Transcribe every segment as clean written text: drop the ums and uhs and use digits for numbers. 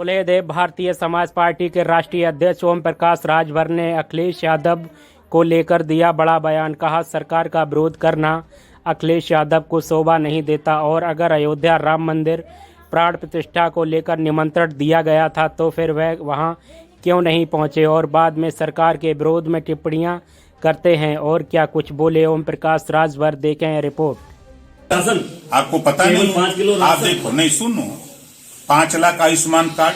सुलेहदेव Bharatiya Samaj party के राष्ट्रीय अध्यक्ष ओम प्रकाश राजभर ने अखिलेश यादव को लेकर दिया बड़ा बयान। कहा, सरकार का विरोध करना अखिलेश यादव को शोभा नहीं देता और अगर अयोध्या राम मंदिर प्राण प्रतिष्ठा को लेकर निमंत्रण दिया गया था तो फिर वह वहां क्यों नहीं पहुंचे और बाद में सरकार के विरोध में टिप्पणियां करते हैं। और क्या कुछ बोले ओम प्रकाश राजभर, देखें रिपोर्ट। आपको पता नहीं, आप देखो, नहीं सुनो, 5 लाख आयुष्मान कार्ड,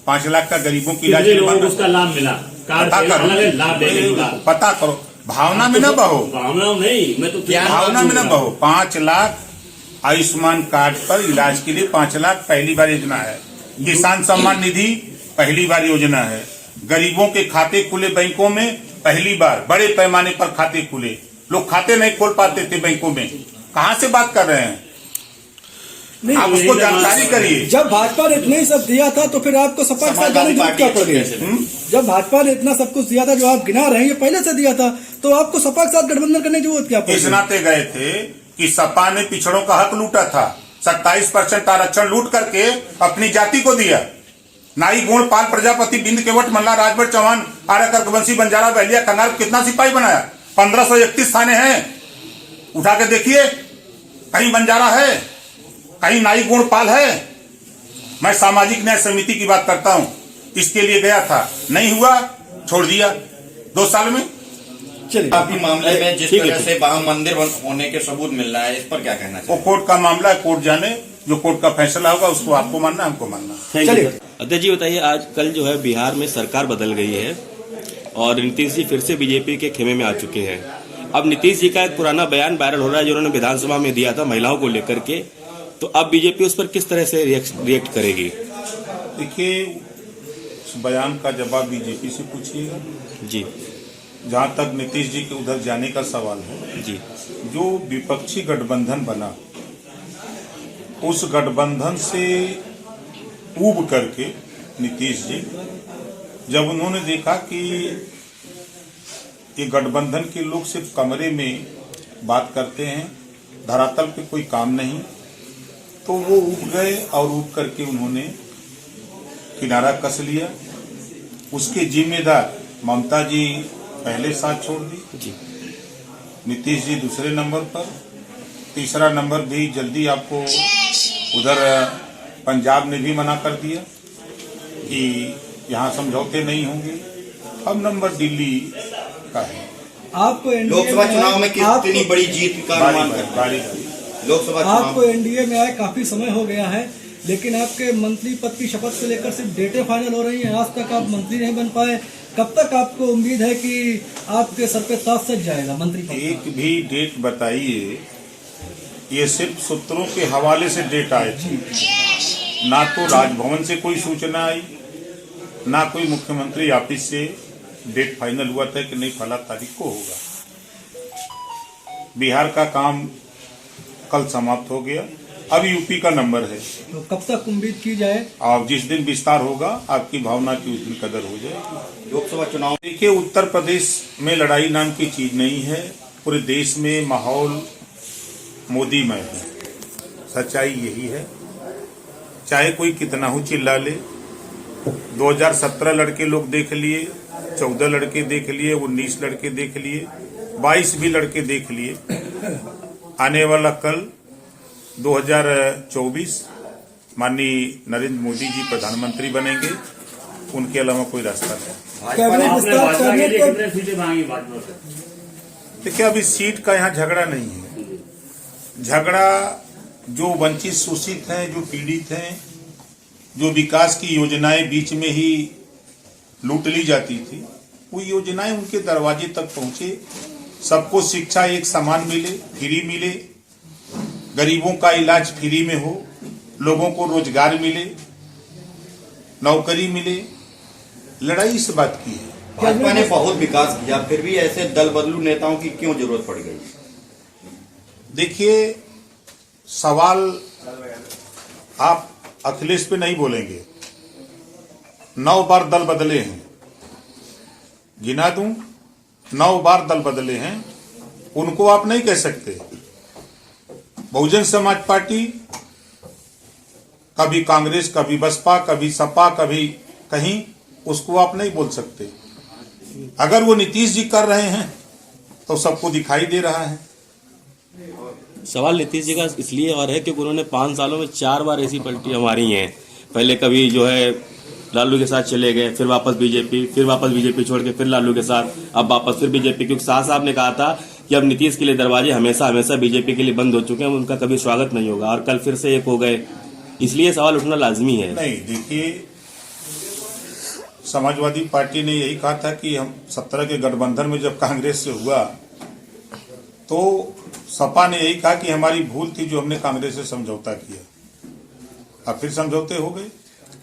5 लाख का गरीबों की इलाज उसका लाभ मिला, पता करो, भावना में न बहो, भावना नहीं, मैं तो भावना में न बहो। 5 लाख आयुष्मान कार्ड पर इलाज के लिए 5 लाख पहली बार योजना है। किसान सम्मान निधि पहली बार योजना है। गरीबों के खाते खुले बैंकों में पहली बार, बड़े पैमाने पर खाते खुले। लोग खाते नहीं खोल पाते थे बैंकों में, कहाँ से बात कर रहे हैं? नहीं, आप उसको जानकारी करिए। जब भाजपा ने इतना ही सब दिया था तो फिर आपको सपा के साथ जाने की जरूरत क्या पड़ गई? जब भाजपा ने इतना सब कुछ दिया था जो आप गिना रहे हैं, पहले से दिया था, तो आपको सपा के साथ गठबंधन करने की जरूरत क्या पड़ी? इस नाते गए थे कि सपा ने पिछड़ों का हक लूटा था, 27% आरक्षण लूट करके अपनी जाति को दिया। नाई गुण पाल प्रजापति बिंद केवट मल्ला राजभर चौहान आर्य कर्कवंशी बंजारा बहलिया कंगाल कितना सिपाही बनाया? 1531 थाने हैं, उठा के देखिए, कहीं बंजारा है, कहीं नाई गुण पाल है। मैं सामाजिक न्याय समिति की बात करता हूं, इसके लिए गया था, नहीं हुआ, छोड़ दिया 2 साल में। चलिए, काफी मामले में जिस तरह से राम मंदिर होने के सबूत मिल रहा है, इस पर क्या कहना चाहिए? वो कोर्ट का मामला है, कोर्ट जाने, जो कोर्ट का फैसला होगा उसको आपको मानना, हमको मानना। चलिए अध्यक्ष जी, बताइए, आज कल जो है बिहार में सरकार बदल गई है और नीतीश जी फिर से बीजेपी के खेमे में आ चुके हैं। अब नीतीश जी का एक पुराना बयान वायरल हो रहा है जो उन्होंने विधानसभा में दिया था महिलाओं को लेकर के, तो अब बीजेपी उस पर किस तरह से रिएक्ट करेगी? देखिए, उस बयान का जवाब बीजेपी से पूछिएगा जी। जहां तक नीतीश जी के उधर जाने का सवाल है जी, जो विपक्षी गठबंधन बना, उस गठबंधन से ऊब करके नीतीश जी, जब उन्होंने देखा कि ये गठबंधन के लोग सिर्फ कमरे में बात करते हैं, धरातल पे कोई काम नहीं, तो वो ऊब गए और ऊब करके उन्होंने किनारा कस लिया। उसके जिम्मेदार ममता जी पहले साथ छोड़ दी जी, नीतीश जी दूसरे नंबर पर, तीसरा नंबर भी जल्दी आपको उधर पंजाब ने भी मना कर दिया कि यहाँ समझौते नहीं होंगे। अब नंबर दिल्ली का है। आपको लोकसभा चुनाव में कितनी बड़ी जीत का अनुमान करते हैं? लोकसभा आपको एनडीए में आए काफी समय हो गया है, लेकिन आपके मंत्री पद की शपथ से लेकर सिर्फ डेटें फाइनल हो रही हैं, आज तक आप मंत्री नहीं बन पाए। कब तक आपको उम्मीद है कि आपके सर पे ताज सज जाएगा मंत्री पद? एक भी डेट बताइए। ये सिर्फ सूत्रों के हवाले से डेट आए थे, ना तो राजभवन से कोई सूचना आई, ना कोई मुख्यमंत्री ऑफिस से डेट फाइनल हुआ था कि नहीं फला तारीख को होगा। बिहार का काम कल समाप्त हो गया, अब यूपी का नंबर है। तो कब तक उम्मीद की जाए? और जिस दिन विस्तार होगा, आपकी भावना की उस दिन कदर हो जाएगी। लोकसभा चुनाव देखिए, उत्तर प्रदेश में लड़ाई नाम की चीज नहीं है। पूरे देश में माहौल मोदीमय है, सच्चाई यही है। चाहे कोई कितना हो चिल्ला ले, 2017 लड़के लोग देख लिए, 14 लड़के देख लिए, 19 लड़के देख लिए, 22 भी लड़के देख लिए। आने वाला कल 2024 माननीय नरेंद्र मोदी जी प्रधानमंत्री बनेंगे, उनके अलावा कोई रास्ता नहीं। देखिए, अभी सीट का यहाँ झगड़ा नहीं है। झगड़ा जो वंचित शोषित हैं, जो पीड़ित हैं, जो विकास की योजनाएं बीच में ही लूट ली जाती थी, वो योजनाएं उनके दरवाजे तक पहुंचे, सबको शिक्षा एक समान मिले, फ्री मिले, गरीबों का इलाज फ्री में हो, लोगों को रोजगार मिले, नौकरी मिले। लड़ाई इस बात की है। भाजपा ने बहुत विकास किया, फिर भी ऐसे दल बदलू नेताओं की क्यों जरूरत पड़ गई? देखिए, सवाल आप अखिलेश पे नहीं बोलेंगे। 9 बार दल बदले हैं, गिना दूं, 9 बार दल बदले हैं, उनको आप नहीं कह सकते। बहुजन समाज पार्टी कभी कांग्रेस, कभी बसपा, कभी सपा, कभी कहीं, उसको आप नहीं बोल सकते। अगर वो नीतीश जी कर रहे हैं तो सबको दिखाई दे रहा है। सवाल नीतीश जी का इसलिए और है क्योंकि उन्होंने 5 सालों में 4 बार ऐसी पलटियां मारी हैं। पहले कभी जो है लालू के साथ चले गए, फिर वापस बीजेपी, फिर वापस बीजेपी छोड़ के फिर लालू के साथ, अब वापस फिर बीजेपी, क्योंकि शाह साहब ने कहा था कि अब नीतीश के लिए दरवाजे हमेशा हमेशा बीजेपी के लिए बंद हो चुके हैं, उनका कभी स्वागत नहीं होगा, और कल फिर से एक हो गए, इसलिए सवाल उठना लाजमी है। नहीं, देखिए, समाजवादी पार्टी ने यही कहा था कि हम 17 के गठबंधन में जब कांग्रेस से हुआ तो सपा ने यही कहा कि हमारी भूल थी जो हमने कांग्रेस से समझौता किया। अब फिर समझौते हो गए।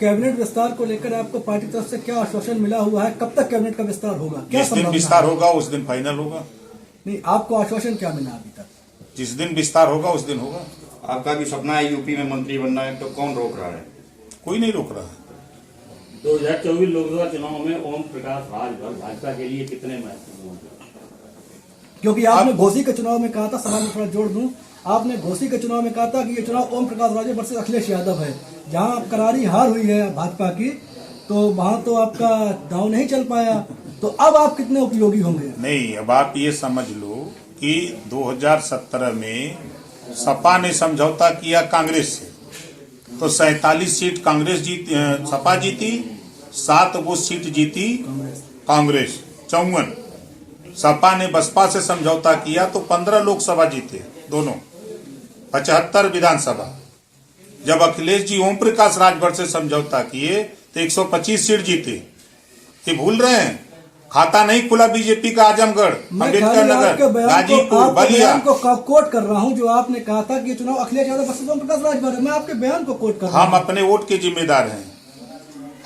कैबिनेट विस्तार को लेकर आपको पार्टी तरफ से क्या आश्वासन मिला हुआ है? कब तक कैबिनेट का विस्तार होगा? क्या जिस दिन संभावना विस्तार है? होगा उस दिन फाइनल होगा। नहीं, आपको आश्वासन क्या मिला अभी तक? जिस दिन विस्तार होगा उस दिन होगा। आपका भी सपना है यूपी में मंत्री बनना है, तो कौन रोक रहा है? कोई नहीं रोक रहा है। 2024 लोकसभा चुनाव में ओम प्रकाश राजभर भाजपा के लिए कितने महत्वपूर्ण हैं? क्योंकि आपने घोसी के चुनाव में कहा था, सवाल में थोड़ा जोड़ दूं, आपने घोसी के चुनाव में कहा था कि ये चुनाव ओम प्रकाश राजे वर्सेस अखिलेश यादव है। जहां करारी हार हुई है भाजपा की, तो वहां तो आपका दांव नहीं चल पाया, तो अब आप कितने उपयोगी होंगे? नहीं, अब आप ये समझ लो कि 2017 में सपा ने समझौता किया कांग्रेस से, तो 47 सीट कांग्रेस जीती, सपा जीती, 7 वो सीट जीती कांग्रेस, 54। सपा ने बसपा से समझौता किया तो 15 लोकसभा जीते दोनों, 75 विधानसभा। जब अखिलेश जी ओम प्रकाश राजभर से समझौता किए तो 125 सीट जीते। ये भूल रहे हैं? खाता नहीं खुला बीजेपी का आजमगढ़, अम्बेडकर नगर, गाजीपुर, बलिया। को कोट कर रहा हूं जो आपने कहा था कि चुनाव अखिलेश यादव वर्सेस ओम प्रकाश राजभर है। मैं आपके बयान को कोट कर रहा हूं। हम अपने वोट के जिम्मेदार हैं।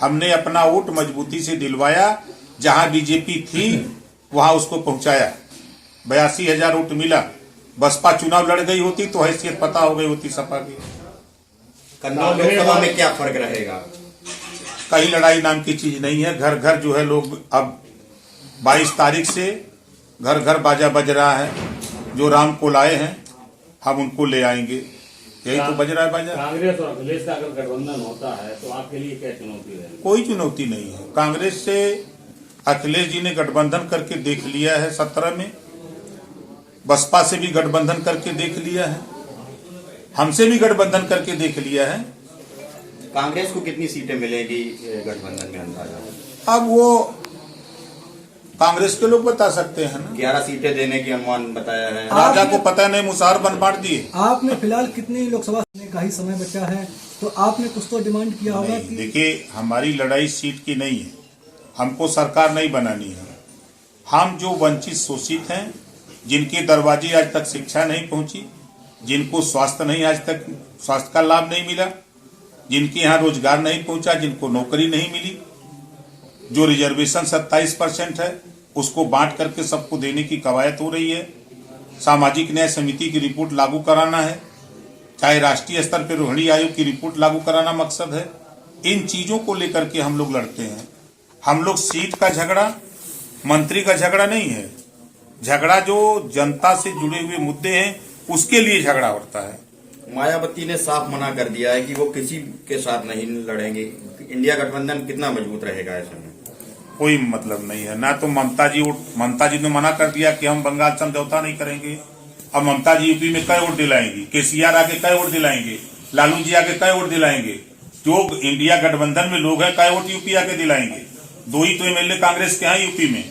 हमने अपना वोट मजबूती से दिलवाया, जहां बीजेपी थी वहां उसको पहुंचाया। 82,000 वोट मिला। बसपा चुनाव लड़ गई होती तो हैसियत पता हो गई होती सपा की। कन्नौज लोकसभा में क्या फर्क रहेगा? कहीं लड़ाई नाम की चीज नहीं है। घर घर जो है लोग, अब 22 तारीख से घर घर बाजा बज रहा है। जो राम को लाए हैं हम उनको ले आएंगे, यही तो बज रहा है बाजा। कांग्रेस और अखिलेश का अगर गठबंधन होता है तो आपके लिए क्या चुनौती रहेगी? कोई चुनौती नहीं है। कांग्रेस से अखिलेश जी ने गठबंधन करके देख लिया है 17 में, बसपा से भी गठबंधन करके देख लिया है, हमसे भी गठबंधन करके देख लिया है। कांग्रेस को कितनी सीटें मिलेगी गठबंधन में अंदाजा? अब वो कांग्रेस के लोग बता सकते हैं ना। 11 सीटें देने की अनुमान बताया है। राजा को पता नहीं, मुसार बन बांट दिए। आपने फिलहाल कितनी लोकसभा का ही समय बचा है, तो आपने कुछ तो डिमांड किया होगा कि देखिए, हमारी लड़ाई सीट की नहीं है, हमको सरकार नहीं बनानी है। हम जो वंचित शोषित हैं, जिनके दरवाजे आज तक शिक्षा नहीं पहुंची, जिनको स्वास्थ्य नहीं, आज तक स्वास्थ्य का लाभ नहीं मिला, जिनके यहाँ रोजगार नहीं पहुंचा, जिनको नौकरी नहीं मिली, जो रिजर्वेशन 27% है उसको बांट करके सबको देने की कवायद हो रही है। सामाजिक न्याय समिति की रिपोर्ट लागू कराना है, चाहे राष्ट्रीय स्तर पर रोहिणी आयोग की रिपोर्ट लागू कराना मकसद है। इन चीजों को लेकर के हम लोग लड़ते हैं। हम लोग सीट का झगड़ा, मंत्री का झगड़ा नहीं है। झगड़ा जो जनता से जुड़े हुए मुद्दे हैं उसके लिए झगड़ा होता है। मायावती ने साफ मना कर दिया है कि वो किसी के साथ नहीं लड़ेंगे। इंडिया गठबंधन कितना मजबूत रहेगा ऐसे में? कोई मतलब नहीं है ना। तो ममता जी ने मना कर दिया कि हम बंगाल समझौता नहीं करेंगे। अब ममता जी यूपी में कई वोट दिलाएंगी, केसीआर आके कई वोट दिलाएंगे, लालू जी आके कई वोट दिलाएंगे, जो इंडिया गठबंधन में लोग हैं कई वोट यूपी आके दिलाएंगे। 2 ही तो एमएलए कांग्रेस के हैं यूपी में।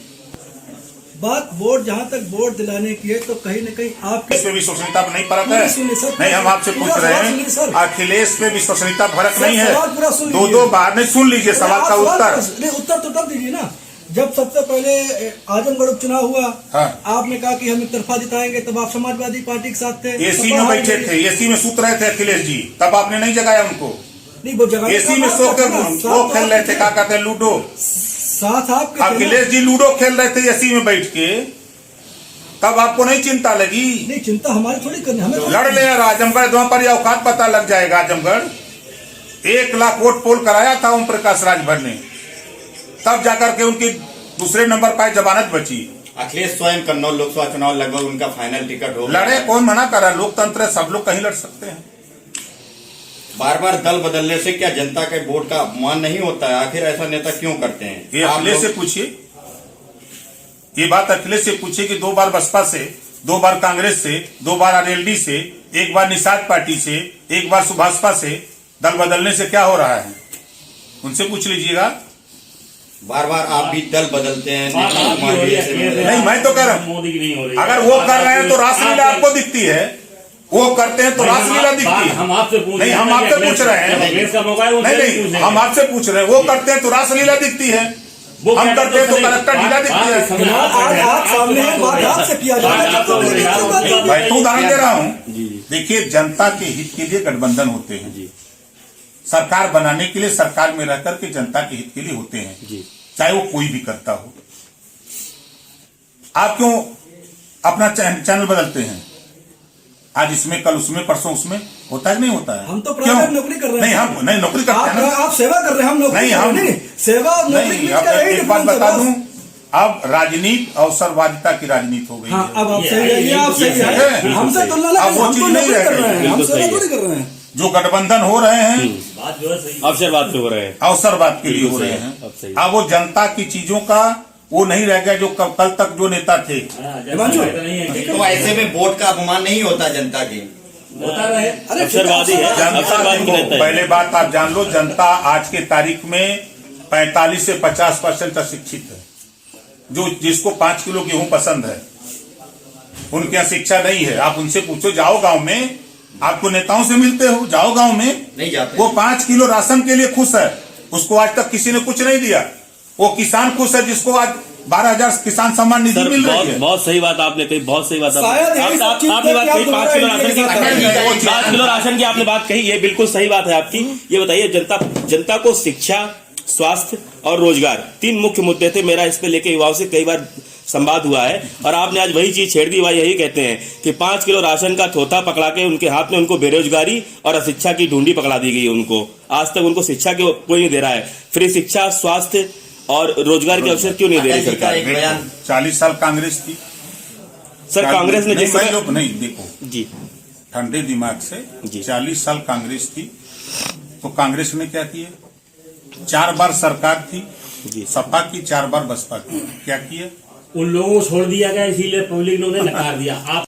बात वोट, जहां तक वोट दिलाने की है, तो कहीं न कहीं आपके इसमें विश्वसनीयता पर नहीं फर्क है। सुनिए सर, नहीं, हम आपसे पूछ रहे हैं, अखिलेश में विश्वसनीयता फर्क नहीं है। सवाल पूरा सुन लीजिए। 2 बार नहीं, सुन लीजिए सवाल का उत्तर। उत्तर तो तब दीजिए ना जब सबसे पहले आजमगढ़ उपचुनाव हुआ। हाँ। आपने कहा कि हम एक तरफा जिताएंगे, तब आप समाजवादी पार्टी के साथ थे, एसी में बैठे थे, एसी में सूत रहे थे अखिलेश जी, तब आपने नहीं जगाया उनको। नहीं, वो जगह एसी में सो के वो खेल रहे थे, क्या कहते हैं, लूडो। साथ आपके अखिलेश जी लूडो खेल रहे थे एसी में बैठ के, तब आपको नहीं चिंता लगी? नहीं, चिंता हमारी थोड़ी करनी, हमें लड़ ले यार आजमगढ़, वहां पर औकात पता लग जाएगा। आजमगढ़ 1 लाख वोट पोल कराया था ओम प्रकाश राजभर ने, तब जाकर के उनकी दूसरे नंबर पर जमानत बची। अखिलेश स्वयं कन्नौज लोकसभा चुनाव लगभग उनका फाइनल टिकट हो गया लड़े, कौन मना कर रहा है? लोकतंत्र है, सब लोग कहीं लड़ सकते हैं। बार बार दल बदलने से क्या जनता के वोट का अपमान नहीं होता है? आखिर ऐसा नेता क्यों करते हैं? ये आप अखिलेश से लोग- पूछिए, ये बात अखिलेश से पूछिए कि 2 बार बसपा से, 2 बार कांग्रेस से, 2 बार आरएलडी से, 1 बार निषाद पार्टी से, 1 बार सुभाषपा से दल बदलने से क्या हो रहा है, उनसे पूछ लीजिएगा। बार बार आप भी दल बदलते हैं, बात नीतीश आपकी कुमार हो रही जी है, ऐसे अखिलेश बदलते हैं। नहीं, मैं तो कह रहा हूं, मोदी की नहीं हो रही। अगर वो कर रहे हैं तो रासलीला आपको दिखती है, वो करते हैं तो रासलीला दिखती है। हम आपसे पूछ नहीं, हम आपसे पूछ रहे हैं। अखिलेश का मौका है, वो नहीं नहीं, हम आपसे पूछ रहे हैं, वो करते हैं तो रासलीला दिखती है, हम करते हैं तो कलेक्टर ढीला दिखती है। आज आप सामने हैं, बात आपसे किया जा रहा है, जब तो मेरी दूसरी बात होगी। मैं तो उदाहरण दे रहा हूं। देखिए, जनता के हित के लिए गठबंधन होते हैं, सरकार बनाने के लिए सरकार में रहकर के जनता के हित के लिए होते हैं, चाहे वो कोई भी करता हो। आप क्यों अपना चैनल बदलते हैं? आज इसमें, कल उसमें, परसों उसमें, होता है कि नहीं होता है? हम तो क्यों? प्राइवेट नौकरी कर रहे हैं। नहीं, हम नहीं नौकरी करते हैं ना। आप सेवा कर रहे हैं, हम नौकरी नहीं, कर रहे हैं। हम- नहीं, सेवा और नौकरी नहीं, बीच अब का यही एक बात difference है, बता बस। दूं, अब राजनीति अवसरवादिता की राजनीति हो गई हाँ, है। अब आप सही है, ये आप सही ये है। है। हमसे तुलना ना अब करें, वो हम चीज तो नहीं नौकरी रह कर गई। रहे हैं, हम बिल्कुल सेवा सही थोड़ी कर रहे हैं। जो गठबंधन हो रहे हैं, बात जो है सही। अवसरवाद पे हो रहे हैं। अवसरवाद के लिए हो बिल्कुल रहे सही है, अब सही हैं। है। अब वो जनता की चीजों का वो नहीं रह गया जो कल तक जो नेता थे। हाँ, हिमांशु, जनता नहीं है तो ऐसे में वोट का अपमान नहीं होता जनता की? होता रहे। अरे अवसरवादी है। जनता अवसरवाद की देखो, रहता है। पहले बात आप जान लो, जनता आज के तारीख में 45 से 50% अशिक्षित है। जो जिसको 5 किलो गेहूं पसंद है, उनके यहाँ शिक्षा नहीं है। आप उनसे पूछो, जाओ गांव में, आपको नेताओं से मिलते हो, जाओ गांव में, नहीं जाते। वो 5 किलो राशन के लिए खुश है, उसको आज तक किसी ने कुछ नहीं दिया। वो किसान खुश है जिसको आज 12,000 किसान सम्मान निधि सर, मिल रही बहुत है। बहुत सही बात आपने कही, बहुत सही बात शायद यही सब चीज़ आपने बात करके कही। आप 5 किलो दोबारा राशन की, इनके साथ 5 किलो राशन की आपने बात कही, ये बिल्कुल सही बात है आपकी। ये बताइए, जनता को शिक्षा, स्वास्थ्य और रोजगार 3 मुख्य मुद्दे थे। मेरा इस पे लेके युवाओं से कई बार संवाद हुआ है, और आपने आज वही चीज छेड़ दी। वह यही कहते हैं कि 5 किलो राशन का थोथा पकड़ा के उनके हाथ में उनको बेरोजगारी और अशिक्षा की ढूंढी पकड़ा दी गई है। उनको आज तक उनको शिक्षा की कोई नहीं दे रहा है। फ्री शिक्षा, स्वास्थ्य और रोजगार के अवसर क्यों नहीं दे रही अटल जी का सरकार? एक बयान। 40 साल कांग्रेस थी सर, कांग्रेस ने नहीं, जिस मैं समय लोग नहीं, देखो जी ठंडे दिमाग से, जी। 40 साल कांग्रेस थी तो कांग्रेस ने क्या किया? 4 बार सरकार थी, जी। सपा की, 4 बार बसपा की, क्या किया? उन लोगों को छोड़ दिया गया, इसीलिए पब्लिक लोगों ने नकार दिया। आप